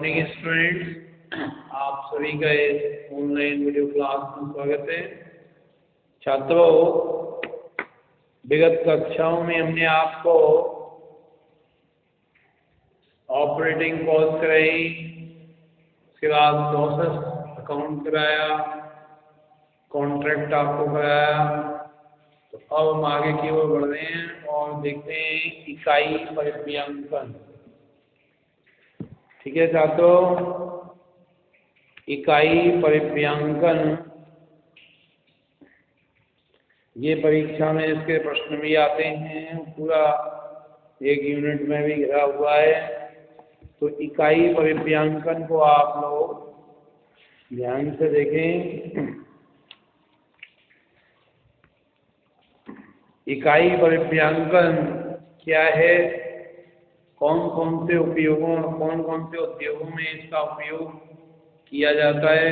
Morning students, आप सभी का इस ऑनलाइन वीडियो क्लास में स्वागत है। छात्रों, विगत कक्षाओं में हमने आपको ऑपरेटिंग कॉस्ट कराई, उसके बाद प्रोसेस अकाउंट कराया, कॉन्ट्रैक्ट आपको कराया। तो अब हम आगे की ओर बढ़ रहे हैं और देखते हैं इकाई परिव्यंजन। ठीक है छात्रों, इकाई परिव्यंजन ये परीक्षा में इसके प्रश्न भी आते हैं, पूरा एक यूनिट में भी घिरा हुआ है। तो इकाई परिव्यंजन को आप लोग ध्यान से देखें। इकाई परिव्यंजन क्या है, कौन कौन से उपयोगों कौन कौन से उद्योगों में इसका उपयोग किया जाता है,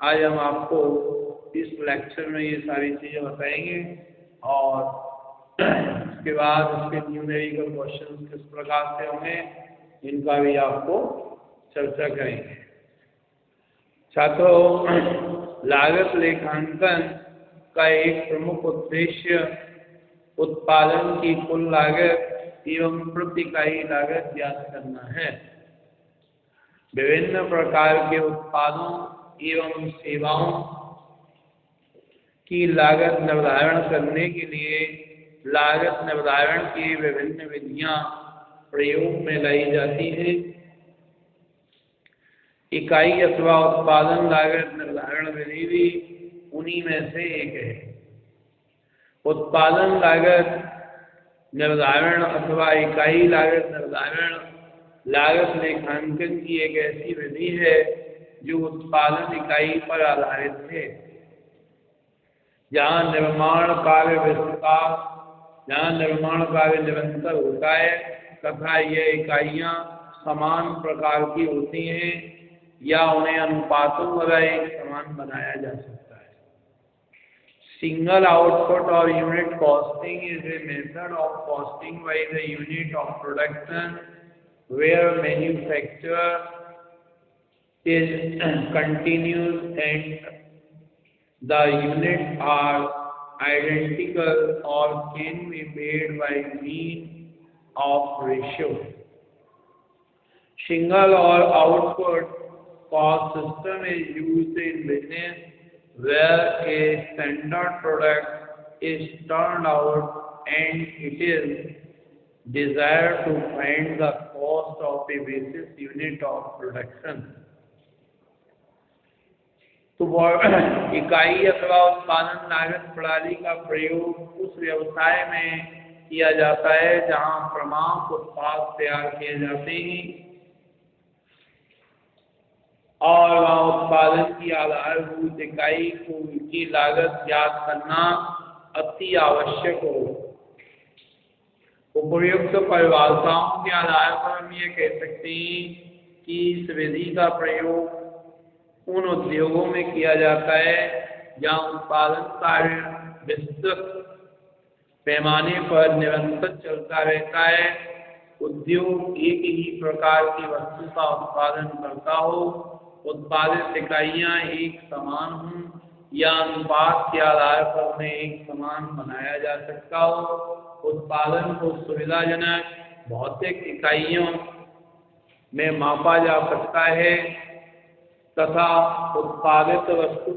आज हम आपको इस लेक्चर में ये सारी चीज़ें बताएंगे। और उसके बाद इसके न्यूमेरिकल क्वेश्चन किस प्रकार से होंगे इनका भी आपको चर्चा करेंगे। छात्रों, लागत लेखांकन का एक प्रमुख उद्देश्य उत्पादन की कुल लागत एवं प्रति इकाई लागत ज्ञात करना है। विभिन्न प्रकार के उत्पादों एवं सेवाओं की लागत निर्धारण करने के लिए लागत निर्धारण की विभिन्न विधियां प्रयोग में लाई जाती हैं। इकाई अथवा उत्पादन लागत निर्धारण विधि भी उन्हीं में से एक है। उत्पादन लागत निर्धारण अथवा इकाई लागत निर्धारण लागत लेखांकन की एक ऐसी विधि है जो उत्पादन इकाई पर आधारित है। जहाँ निर्माण कार्य निरंतर होता है तथा ये इकाइयाँ समान प्रकार की होती हैं या उन्हें अनुपातों द्वारा एक समान बनाया जा सकता है। Single output or unit costing is a method of costing by the unit of production where manufacture is continuous and the units are identical or can be made by means of ratio. Single or output cost system is used in business where a standard product is turned out and it is desired to find the cost of a basis unit of production. तो इकाई अथवा उत्पादन लागत प्रणाली का प्रयोग उस व्यवसाय में किया जाता है जहां प्रमाण उत्पाद तैयार किए जाते हैं और वहाँ उत्पादन की आधारभूत इकाई की लागत ज्ञात करना अति आवश्यक हो। उपयुक्त परिभाषाओं के आधार पर हम ये कह सकते हैं कि इस विधि का प्रयोग उन उद्योगों में किया जाता है जहाँ उत्पादन कार्य विस्तृत पैमाने पर निरंतर चलता रहता है। उद्योग एक ही प्रकार की वस्तु का उत्पादन करता हो, उत्पादित इकाइयाँ एक समान हों या अनुपात के आधार पर उन्हें एक समान बनाया जा सकता हो। उत्पादन को सुविधाजनक भौतिक इकाइयों में मापा जा सकता है तथा उत्पादित वस्तु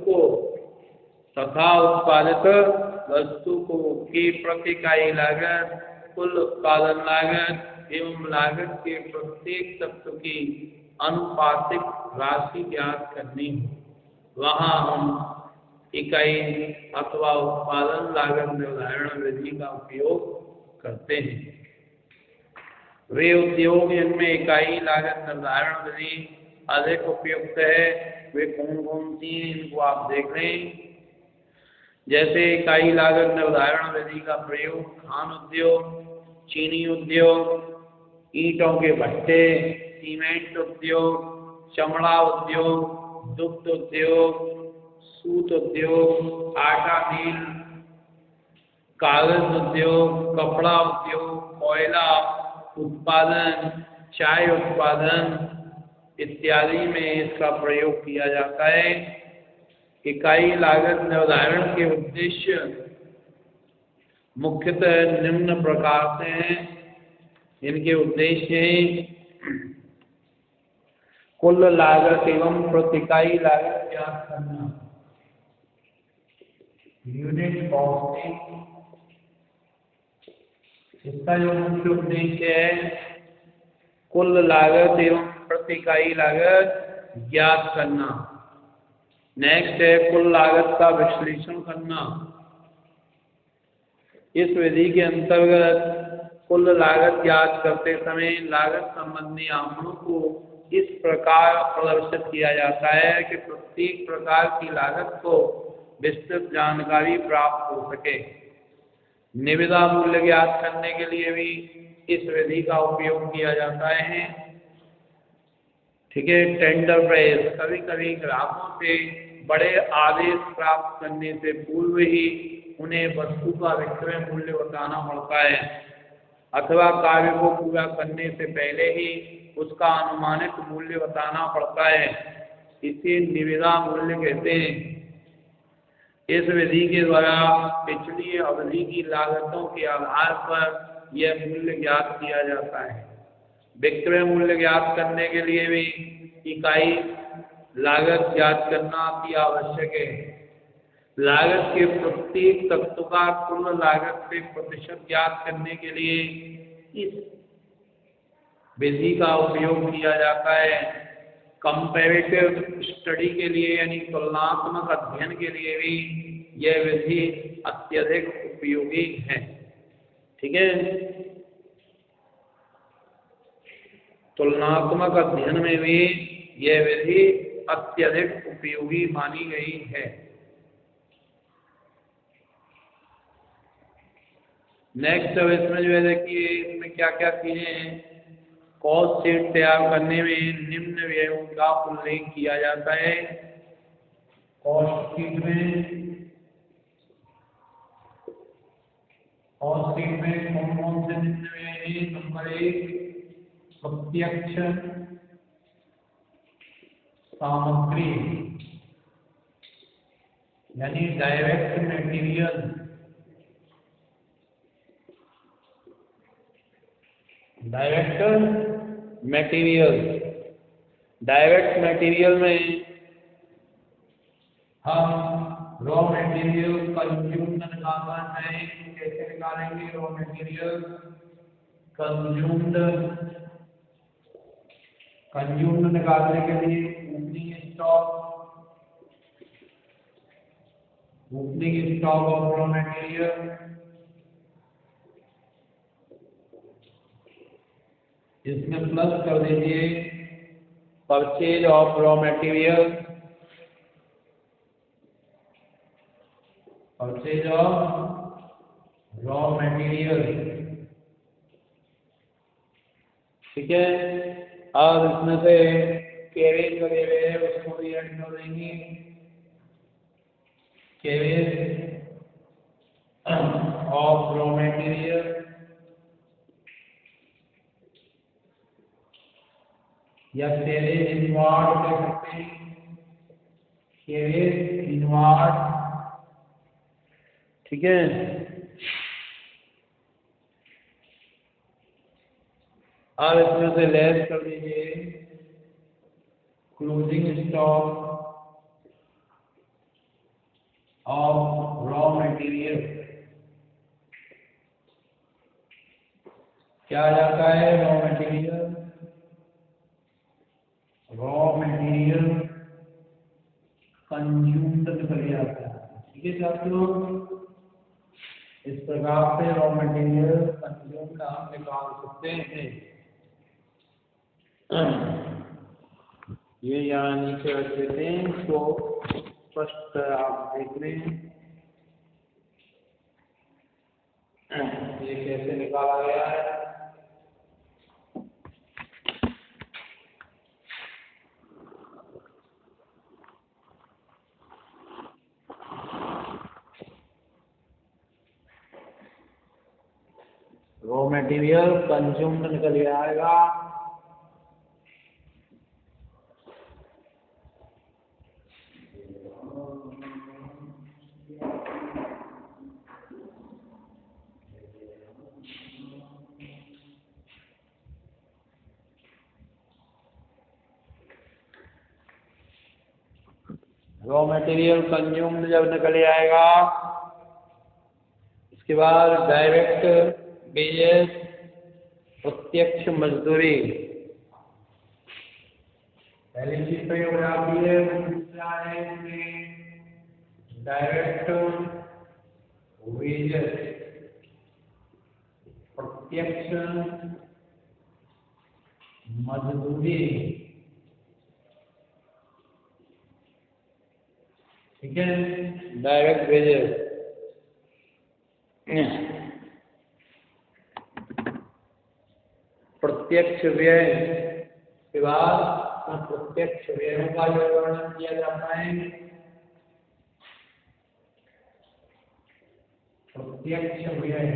को की प्रति इकाई लागत, कुल उत्पादन लागत एवं लागत के प्रत्येक तत्व की अनुपातिक राशि ज्ञात करनी हो। वहाँ हम इकाई अथवा उत्पादन लागत निर्धारण विधि का उपयोग करते हैं। वे उद्योग जिनमें इकाई लागत निर्धारण विधि अधिक उपयुक्त है वे कौन कौन सी हैं, इनको आप देख रहे हैं। जैसे इकाई लागत निर्धारण विधि का प्रयोग खान उद्योग, चीनी उद्योग, ईंटों के भट्टे, सीमेंट उद्योग, चमड़ा उद्योग, दुग्ध उद्योग, सूत उद्योग, आटा मिल, कागज उद्योग, कपड़ा उद्योग, कोयला उत्पादन, चाय उत्पादन, इत्यादि में इसका प्रयोग किया जाता है। इकाई लागत निर्धारण के उद्देश्य मुख्यतः निम्न प्रकार से हैं। इनके उद्देश्य हैं कुल लागत एवं प्रति इकाई लागत ज्ञात करना, यूनिट कॉस्टिंग। इसका जो मुख्य उद्देश्य है कुल लागत एवं प्रति इकाई लागत ज्ञात करना। नेक्स्ट है कुल लागत का विश्लेषण करना। इस विधि के अंतर्गत कुल लागत ज्ञात करते समय लागत संबंधी आंकड़ों को इस प्रकार प्रदर्शित किया जाता है कि प्रत्येक प्रकार की लागत को विस्तृत जानकारी प्राप्त हो सके। निविदा मूल्य ज्ञात करने के लिए भी इस विधि का उपयोग किया जाता है। ठीक है। टेंडर प्राइस, कभी कभी ग्राहकों से बड़े आदेश प्राप्त करने से पूर्व ही उन्हें वस्तु का विक्रय मूल्य बताना पड़ता है, अथवा कार्य को पूरा करने से पहले ही उसका अनुमानित मूल्य बताना पड़ता है। इसे निविदा मूल्य कहते हैं। इस विधि के द्वारा पिछली अवधि की लागतों के आधार पर यह मूल्य ज्ञात किया जाता है। विक्रय मूल्य ज्ञात करने के लिए भी इकाई लागत ज्ञात करना अति आवश्यक है। लागत के प्रत्येक तत्व का कुल लागत से प्रतिशत ज्ञात करने के लिए इस विधि का उपयोग किया जाता है। कंपैरेटिव स्टडी के लिए यानी तुलनात्मक अध्ययन के लिए भी यह विधि अत्यधिक उपयोगी है। ठीक है। तुलनात्मक अध्ययन में भी यह विधि अत्यधिक उपयोगी मानी गई है। नेक्स्ट अब इसमें जो है देखिए इसमें क्या क्या चीजें हैं। कॉस्ट शीट तैयार करने में निम्न व्ययों का उल्लेख किया जाता है। कॉस्ट शीट में कौन कौन से निम्न व्यय हैं। नंबर 1 प्रत्यक्ष सामग्री यानी डायरेक्ट मटेरियल, डायरेक्ट मटेरियल में हम रॉ मटेरियल कंज्यूम्ड निकालना है। कैसे निकालेंगे रॉ मटेरियल कंज्यूम्ड निकालने के लिए opening stock of raw material, इसमें प्लस कर दीजिए परचेज ऑफ रॉ मटेरियल, ठीक है। और इसमें से कैरेज वगैरह है उसको भी ऐड कर देंगे। कैरेज ऑफ रॉ मटेरियल या कैरेज इनवार्ड कह सकते हैं। कैरेज इनवार्ड, ठीक है। और इसमें से लेस कर दीजिए closing stock of raw material. क्या आ जाता है रॉ मटेरियल कंज्यूम्ड निकल जाता है। ठीक है छात्रों, इस प्रकार से रॉ मटेरियल कंज्यूम्ड हम निकाल सकते हैं। ये यहाँ नीचे रख देते हैं, तो स्पष्ट आप देख रहे हैं ये कैसे निकाला गया है। रॉ मटेरियल कंज्यूम्ड निकल आएगा रॉ मटेरियल कंज्यूम्ड जब निकल आएगा, इसके बाद डायरेक्ट वेजेस, प्रत्यक्ष मजदूरी, पहली चीज तो ये हो जाती है। दूसरा है डायरेक्ट वेजेस, प्रत्यक्ष मजदूरी, ठीक है, डायरेक्ट वेजेस। प्रत्यक्ष व्यय के बाद प्रत्यक्ष व्ययों का जो वर्णन किया जाता है, प्रत्यक्ष व्यय,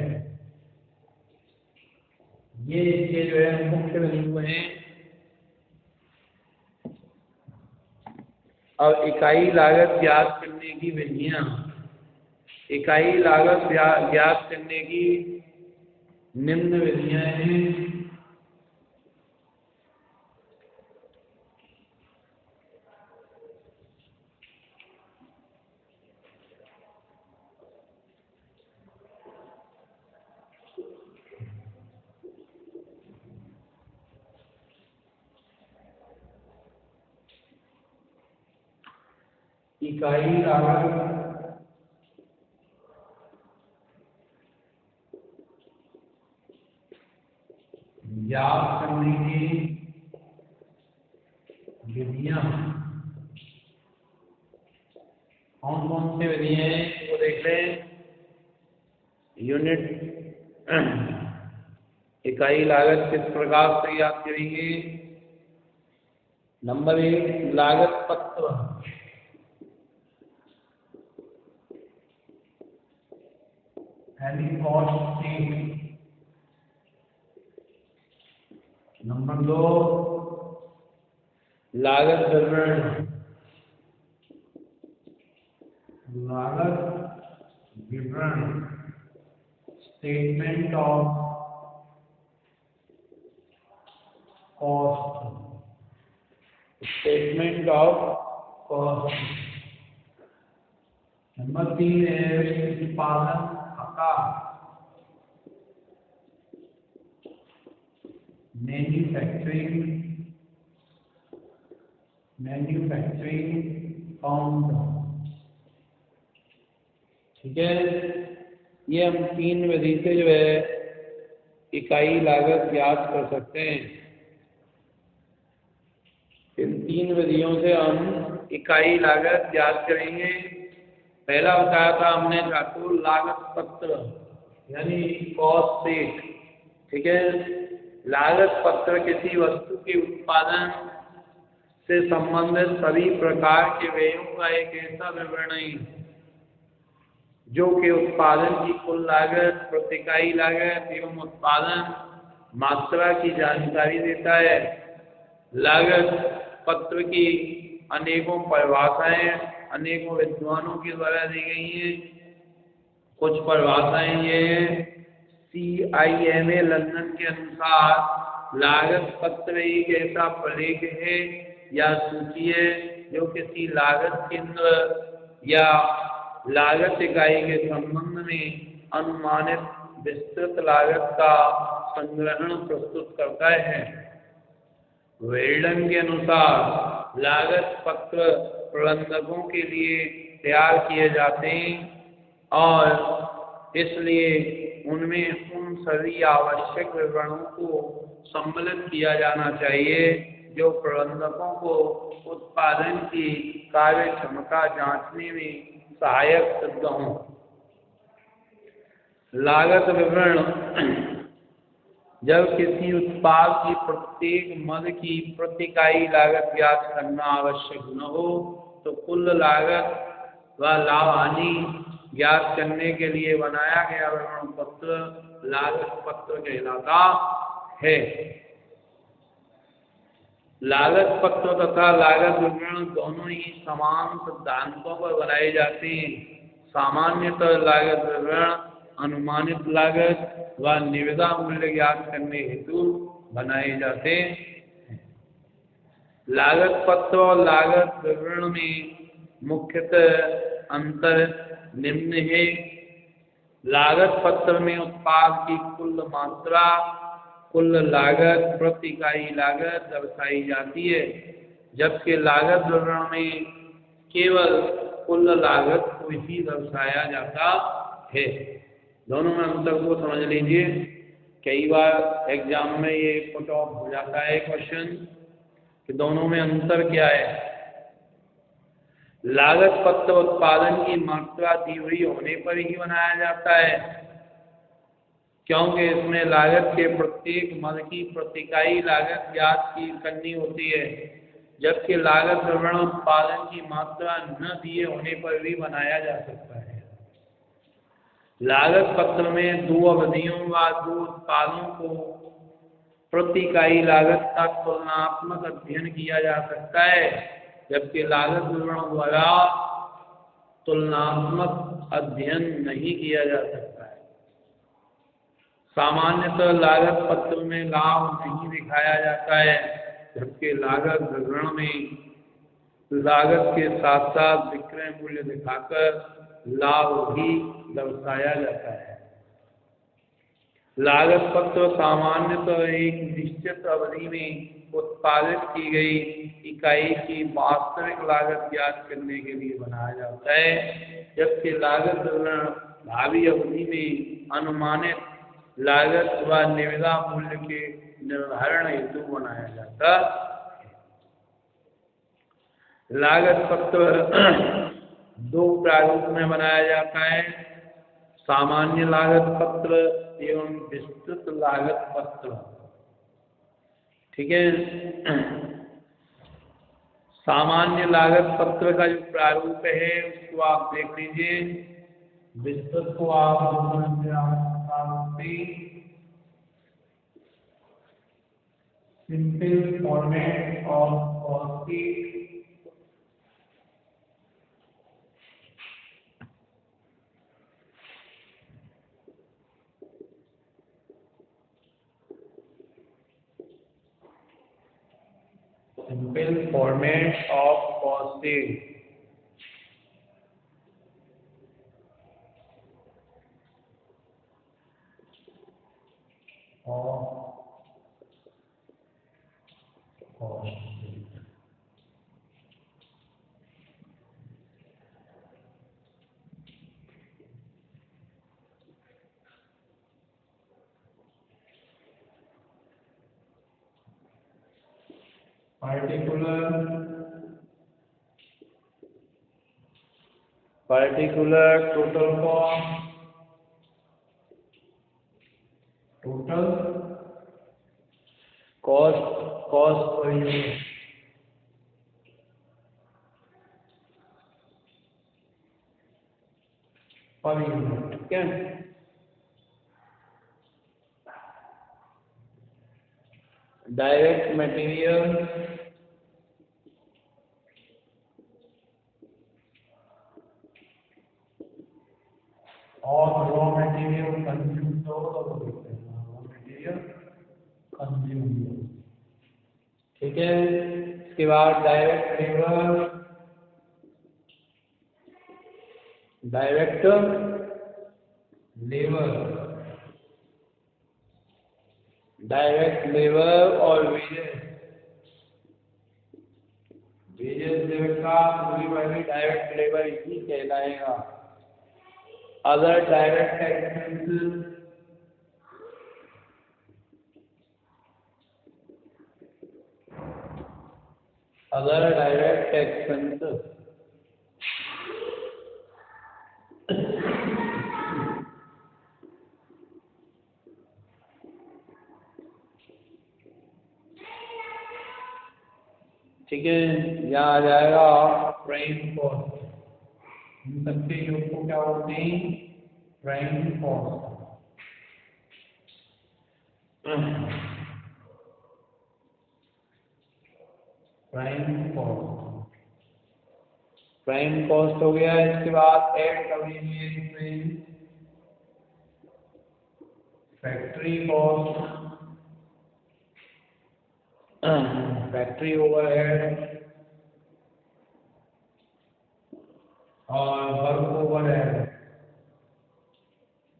ये इसके जो है मुख्य बिंदु हैं। अब इकाई लागत ज्ञात करने की विधियां, इकाई लागत ज्ञात करने की निम्न विधियां हैं। इकाई लागत ज्ञात करने की विधियां कौन कौन सी विधियां हैं वो देख लें। यूनिट, इकाई लागत किस प्रकार से ज्ञात करेंगे। नंबर 1, लागत पत्र, कॉस्ट शीट। नंबर 2, लागत विवरण, लागत विवरण, statement of cost, statement of cost. Number 3 है उत्पादन खाता, मैन्युफैक्चरिंग काउंट, ठीक है। ये हम 3 विधि से जो है इकाई लागत ज्ञात कर सकते हैं। इन 3 विधियों से हम इकाई लागत ज्ञात करेंगे। पहला बताया था हमने आपको लागत पत्र, यानी कॉस्ट शीट, ठीक है। लागत पत्र किसी वस्तु के उत्पादन से संबंधित सभी प्रकार के व्ययों का एक ऐसा विवरण है जो कि उत्पादन की कुल लागत, प्रति इकाई लागत एवं उत्पादन मात्रा की जानकारी देता है। लागत पत्र की अनेकों परिभाषाएं अनेकों विद्वानों के द्वारा दी गई हैं। कुछ परिभाषाएं ये हैं। CIMA लंदन के अनुसार लागत पत्र एक ऐसा प्रलेख है या सूची है जो किसी लागत केंद्र या लागत इकाई के संबंध में अनुमानित विस्तृत लागत का संग्रहण प्रस्तुत करता है। वेल्डन के अनुसार लागत पत्र प्रबंधकों के लिए तैयार किए जाते हैं और इसलिए उनमें उन सभी आवश्यक विवरणों को सम्मिलित किया जाना चाहिए जो प्रबंधकों को उत्पादन की कार्य क्षमता जांचने में सहायक सिद्ध हों। लागत विवरण, जब किसी उत्पाद की प्रत्येक मद की प्रति इकाई लागत ज्ञात करना आवश्यक न हो तो कुल लागत व लाभ हानि ज्ञात करने के लिए बनाया गया विवरण पत्र लागत पत्र कहलाता है। लागत पत्र तथा लागत विवरण दोनों ही समान सिद्धांतों पर बनाए जाते हैं। सामान्यतः लागत विवरण अनुमानित लागत व निविदा मूल्य ज्ञात करने हेतु बनाए जाते हैं। लागत पत्र और लागत विवरण में मुख्यतः अंतर निम्न है। लागत पत्र में उत्पाद की कुल मात्रा, कुल लागत, प्रति इकाई लागत दर्शाई जाती है, जबकि लागत विवरण में केवल कुल लागत को ही दर्शाया जाता है। दोनों में अंतर को समझ लीजिए। कई बार एग्जाम में ये पुट ऑफ हो जाता है क्वेश्चन कि दोनों में अंतर क्या है। लागत पत्र उत्पादन की मात्रा दी हुई होने पर ही बनाया जाता है, क्योंकि इसमें लागत के प्रत्येक मद की प्रति इकाई लागत ज्ञात करनी होती है, जबकि लागत विवरण उत्पादन की मात्रा न दिए होने पर भी बनाया जा सकता है। लागत पत्र में दो अवधियों व दो उत्पादों को प्रति इकाई लागत का तुलनात्मक अध्ययन किया जा सकता है, जबकि लागत विवरण द्वारा तुलनात्मक अध्ययन नहीं किया जा सकता है। सामान्यतः लागत पत्र में लाभ नहीं दिखाया जाता है, जबकि लागत विवरण में लागत के साथ साथ विक्रय मूल्य दिखाकर लाभ भी दर्शाया जाता है। लागत पत्र सामान्यतः एक निश्चित अवधि में उत्पादित की गई इकाई की वास्तविक लागत ज्ञात करने के लिए बनाया जाता है, जबकि लागत विवरण भावी अवधि में अनुमानित लागत व निविदा मूल्य के निर्धारण हेतु बनाया जाता है। लागत पत्र दो प्रारूप में बनाया जाता है, सामान्य लागत पत्र एवं विस्तृत लागत पत्र। ठीक है। सामान्य लागत पत्र का जो प्रारूप है उसको आप देख लीजिए। विस्तृत को आप simple format of cost simple format of costing particular total cost per unit, ठीक है। डायरेक्ट मटेरियल और रॉ मटेरियल कंज्यूम ठीक है। इसके बाद डायरेक्ट लेबर, और वेजेस लेबर का पूरी वाली डायरेक्ट लेबर ही कहलाएगा। अदर डायरेक्ट एक्सपेंसेस ठीक है। यहाँ आ जाएगा प्राइम कॉस्ट। इन सबके योग को क्या बोलते हैं? Prime cost. प्राइम कॉस्ट हो गया। इसके बाद ऐड कर लीजिए इसमें फैक्ट्री कॉस्ट, फैक्ट्री ओवरहेड, और बल्क ओवरहेड,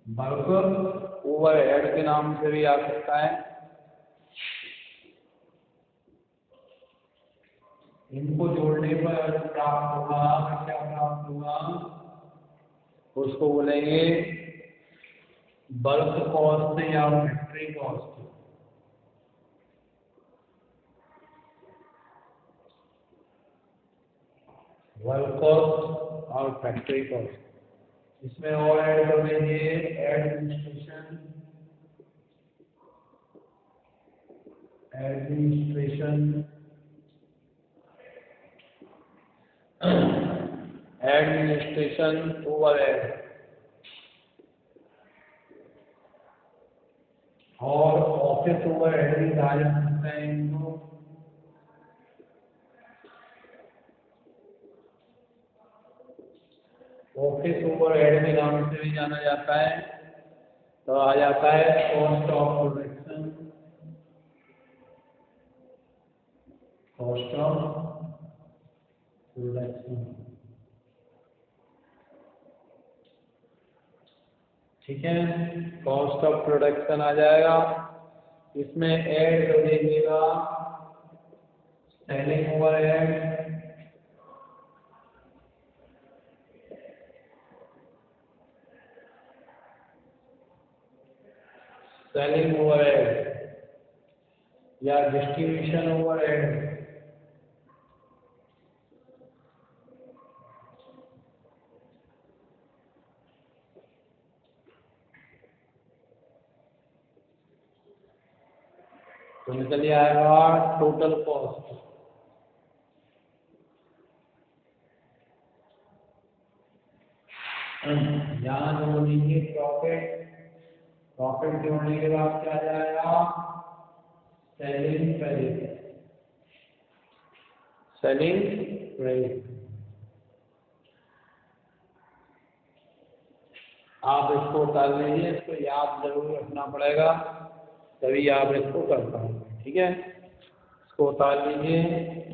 बल्क ओवरहेड के नाम से भी आ सकता है। इनको जोड़ने पर प्राप्त होगा, क्या प्राप्त होगा, उसको बोलेंगे बल्क कॉस्ट या फैक्ट्री कॉस्ट। बल्क कॉस्ट और फैक्ट्री कॉस्ट। इसमें और ऐड कर देंगे एडमिनिस्ट्रेशन, एडमिनिस्ट्रेशन ओवरहेड और ऑफिस ओवरहेड भी कहा जा सकता है इनको। ऑफिस ओवरहेड के नाम से भी जाना जाता है। तो आ जाता है cost of production, cost of production. ठीक है, कॉस्ट ऑफ प्रोडक्शन आ जाएगा। इसमें ऐड कर दीजिएगा सेलिंग ओवरहेड, सेलिंग ओवरहेड या डिस्ट्रीब्यूशन ओवरहेड। तो निकल आएगा टोटल कॉस्ट। यहाँ जोड़ दीजिए प्रॉफिट, प्रॉफिट जोड़ने के बाद क्या जाएगा, सेलिंग प्राइस, सेलिंग प्राइस। आप इसको कर लीजिए, इसको याद जरूर रखना पड़ेगा, तभी आप इसको कर पाएंगे। ठीक है, इसको उतार लीजिए।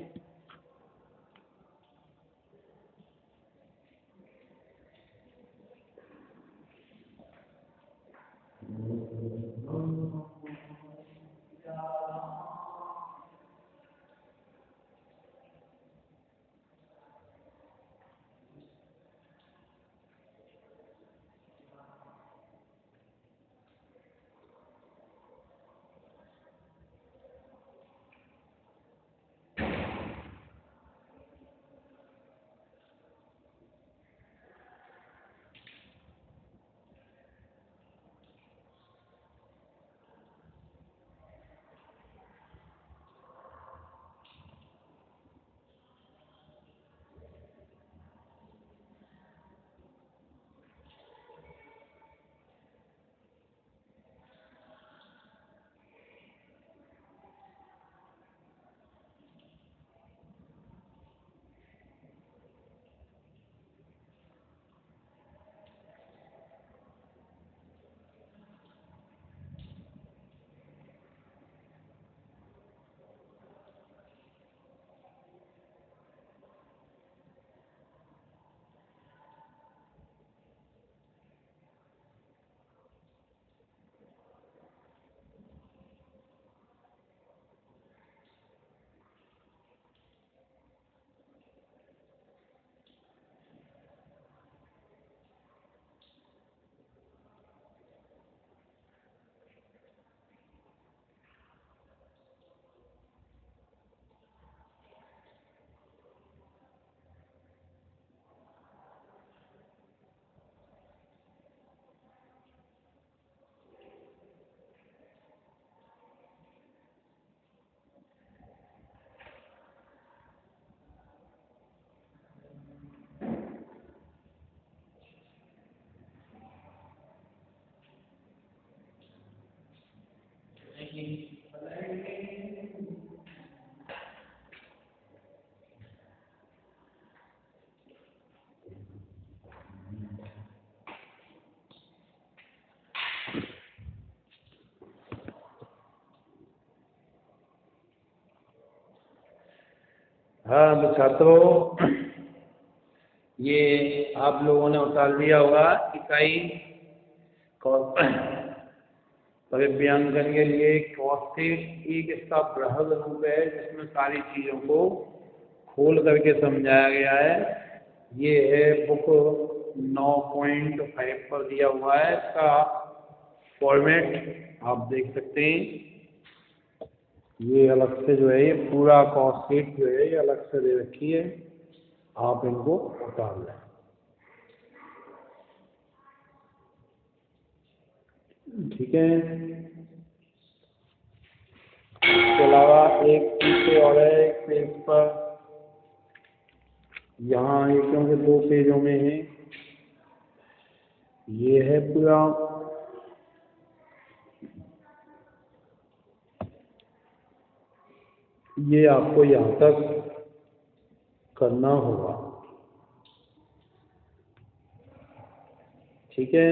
हाँ तो छात्रों, ये आप लोगों ने उतार लिया होगा इकाई परिव्यांजन के लिए कौशिक एक इसका बृहद रूप है जिसमें सारी चीजों को खोल करके समझाया गया है। ये है बुक 9.5 पर दिया हुआ है। इसका फॉर्मेट आप देख सकते हैं। ये अलग से जो है ये पूरा कॉस्ट जो है ये अलग से दे रखी है, आप इनको उतार लें। ठीक है। इसके अलावा एक पीछे और है एक पेज पर, यहाँ ये क्योंकि 2 पेजों में है, ये है पूरा ये आपको यहाँ तक करना होगा। ठीक है।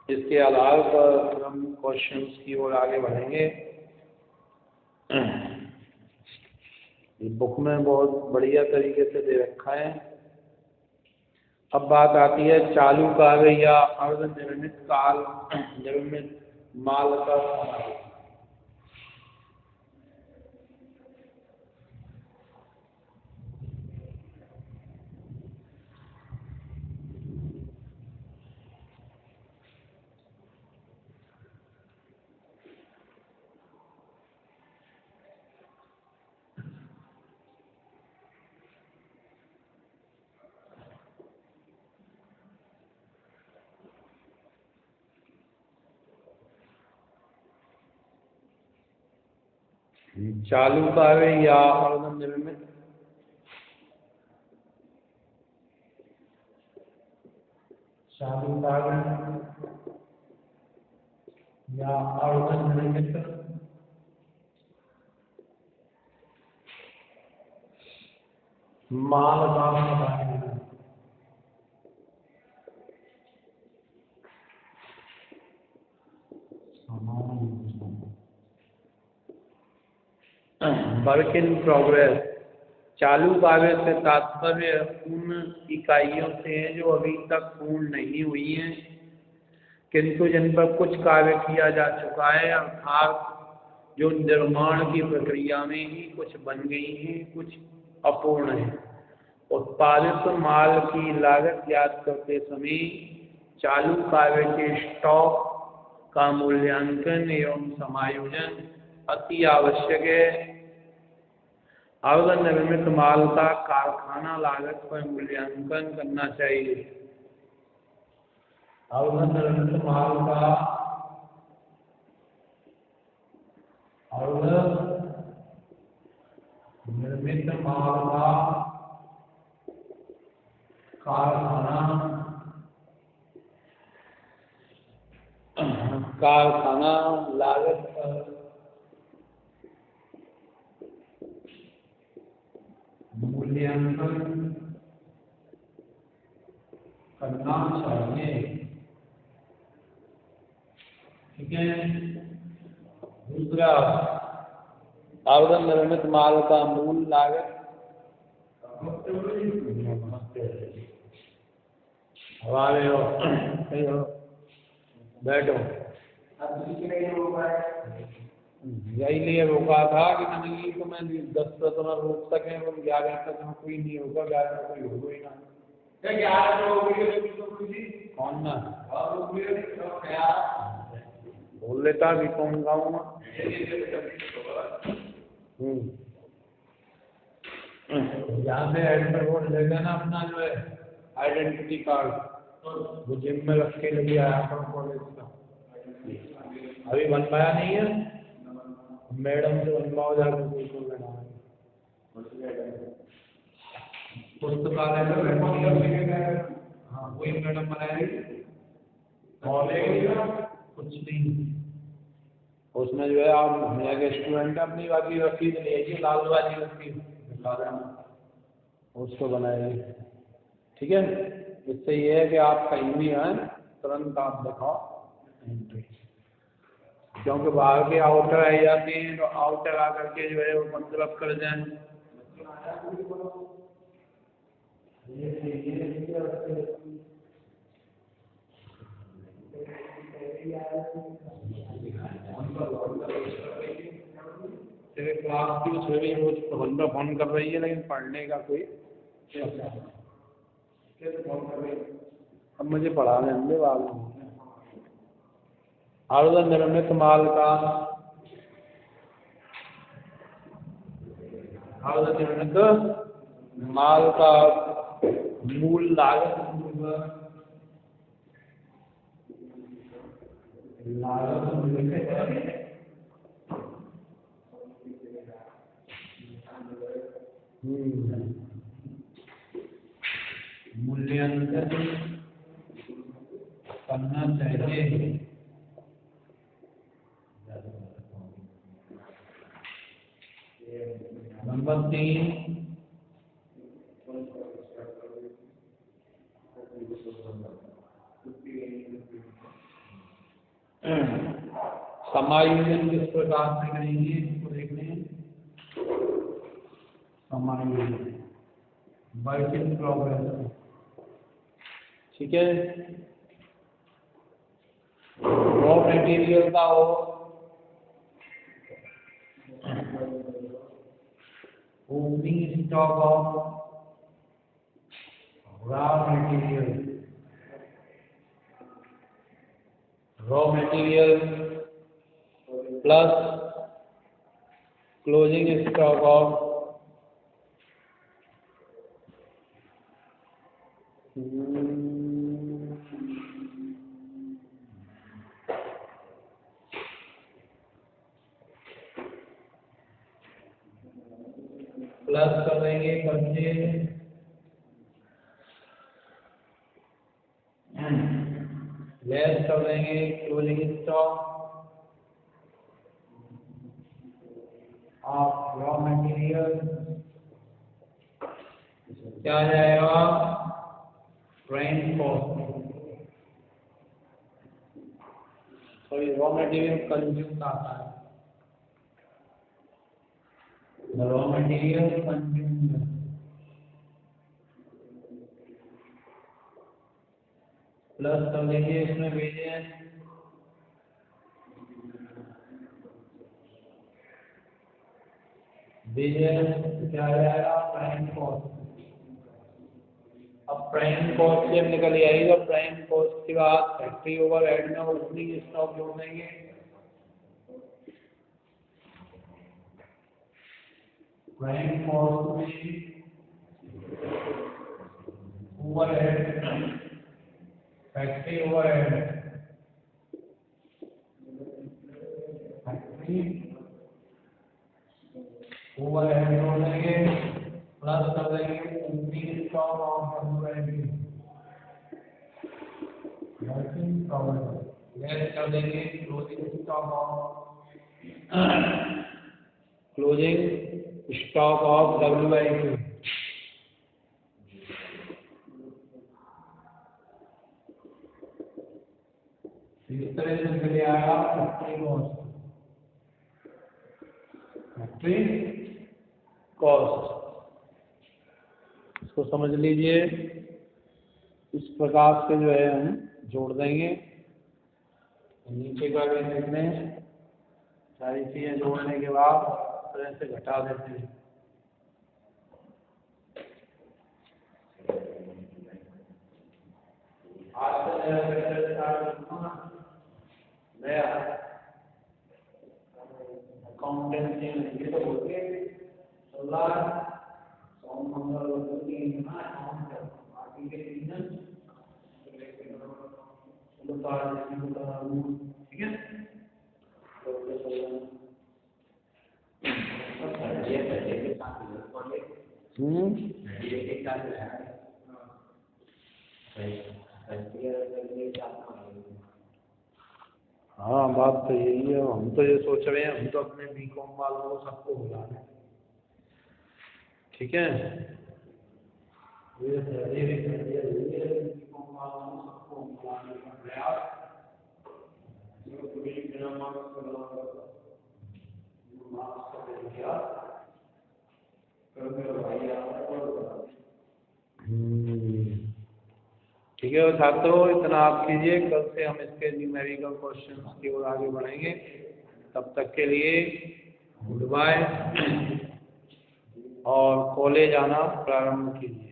इसके आधार पर हम क्वेश्चंस की ओर आगे बढ़ेंगे। ये बुक में बहुत बढ़िया तरीके से दे रखा है। अब बात आती है चालू कार्य या अर्ध निर्मित काल निर्मित माल का समय। चालू कार्य या अर्ध निर्मित चालू कार्य या अर्ध निर्मित माल का समय। Work in progress. चालू कार्य से तात्पर्य उन इकाइयों से है जो अभी तक पूर्ण नहीं हुई हैं, किंतु जिन पर कुछ कार्य किया जा चुका है, अर्थात जो निर्माण की प्रक्रिया में ही कुछ बन गई हैं, कुछ अपूर्ण है। उत्पादित माल की लागत ज्ञात करते समय चालू कार्य के स्टॉक का मूल्यांकन एवं समायोजन अति आवश्यक है। अर्ध निर्मित माल का कारखाना लागत पर मूल्यांकन करना चाहिए। अर्ध निर्मित माल का अर्ध निर्मित माल का कारखाना लागत पर मूल्यांकन करना चाहिए। ठीक है। दूसरा, अर्ध निर्मित माल का मूल लागत हमारे हो बैठो। यही लिए रोका था कि नहीं तो मैं 10 तक मैं रोक सके, 11 तक में कोई नहीं होगा, 11 में कोई होगा ही ना। कौन ना बोल लेता भी कौन गाऊंगा। यहाँ से एडमिट बोर्ड ले लेना अपना जो है आइडेंटिटी कार्ड, वो जिम में रख के लेके आया कॉलेज का। अभी बन पाया नहीं है, मैडम से बनवाओ जाकर बिल्कुल बनाओ। पुस्तकालय में हाँ वही मैडम बनाएगी कुछ नहीं। उसमें जो है आप मेरे स्टूडेंट अपनी बाकी रसीद ले आइए, लाल वाली रसीद उसको बनाएगी। ठीक है। इससे ये है कि आप कहीं भी आए तुरंत आप दिखाओ एंट्री, क्योंकि बाहर के आउटर आ जाते हैं तो आउटर आकर के जो है वो मतलब कर जाए। तेरे क्लास की उसमें भी रोज बंदा फोन कर रही है, लेकिन पढ़ने का कोई अब मुझे पढ़ा लेंगे बाद में। आवेदन निर्मित माल का माल का मूल लागत मूल्यांकन करना चाहिए। नंबर 3, समायोजन किस प्रकार से करेंगे इसको देखने हैं। समायोजन वर्क इन प्रोग्रेस, ठीक है। रॉ मटेरियल का हो opening stock of raw material plus closing stock of plus कर देंगे परचेज लेस कर देंगे closing stock of raw material, क्या आ जाएगा prime cost. Sorry, raw material consume आता है, रॉ मटेरियल कंज्यूम प्लस कर देंगे इसमें वेरिएंस क्या आ जाएगा प्राइम कॉस्ट। अब प्राइम कॉस्ट जब निकल आएगी तो प्राइम कॉस्ट के बाद फैक्ट्री ओवरहेड में ओपनिंग स्टॉक जोड़ देंगे। प्राइम कॉस्ट में ओवरहेड फैक्ट्री ओवरहेड ओवरहेड जोड़ देंगे प्लस कर देंगे ओपनिंग स्टॉक ऑफ लेस कर देंगे क्लोजिंग स्टॉक ऑफ WIP। इस तरह से चले आएगा फैक्ट्री कॉस्ट। इसको समझ लीजिए, इस प्रकार से जो है हम जोड़ देंगे। नीचे का भी देख लें, सारी चीजें जोड़ने के बाद तरह से घटा देते हैं। आज नया अकाउंटेंसी ये तो होते बाकी के ठीक है। हाँ, बात तो यही है। हम तो ये सोच रहे हैं, हम तो अपने बीकॉम वालों को सबको बुला रहे हैं, ठीक है। बीकॉम वालों को सबको बुलाने का प्रयास ठीक है छात्रों, इतना आप कीजिए। कल से हम इसके न्यूमेरिकल क्वेश्चन की ओर आगे बढ़ेंगे। तब तक के लिए गुड बाय और कॉलेज आना प्रारंभ कीजिए।